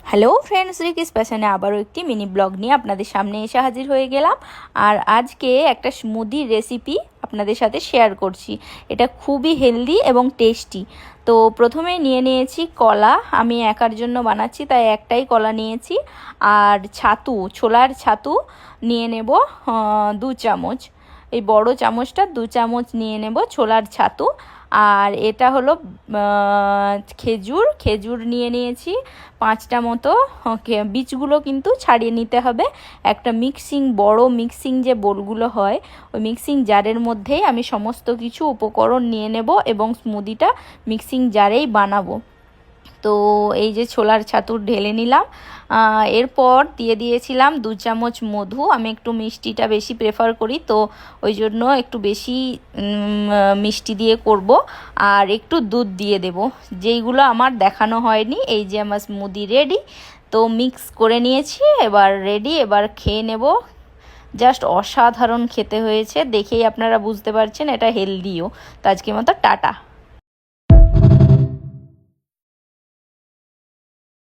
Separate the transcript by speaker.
Speaker 1: Hello friends, রিকিস প্যাশনে আবারও একটি mini blog নিয়ে আপনাদের সামনে এসে হাজির হয়ে গেলাম। আর আজকে একটা স্মুদি রেসিপি আপনাদের সাথে শেয়ার করছি। এটা খুবই হেলদি এবং টেস্টি। তো প্রথমে নিয়ে নিয়েছি কলা। আমি একার জন্য বানাচ্ছি তাই একটাই কলা নিয়েছি। আর ছাতু, ছোলার ছাতু নিয়ে নেব 2 চামচ। এই বড় চামচটা 2 চামচ নিয়ে নেব ছোলার ছাতু। আর এটা হলো খেজুর নিয়ে নিয়েছি 5টা মতো। বীজগুলো কিন্তু ছাড়িয়ে নিতে হবে। একটা বড় মিক্সিং যে বোলগুলো হয়, ওই মিক্সিং জারের মধ্যেই আমি সমস্ত কিছু উপকরণ নিয়ে নেব এবং স্মুদিটা মিক্সিং জারেই বানাবো। তো এই যে ছোলার ছাতু ঢেলে নিলাম। এরপর দিয়ে দিয়েছিলাম 2 চামচ মধু। আমি একটু মিষ্টিটা বেশি প্রেফার করি, তো ওই জন্য একটু বেশি মিষ্টি দিয়ে করব। আর একটু দুধ দিয়ে দেব, যেইগুলো আমার দেখানো হয়নি। এই যে আমার স্মুদি রেডি। তো মিক্স করে নিয়েছি, এবার রেডি। এবার খেয়ে নেব। জাস্ট অসাধারণ খেতে হয়েছে, দেখেই আপনারা বুঝতে পারছেন এটা হেলদিও। তো আজকের মতো টাটা।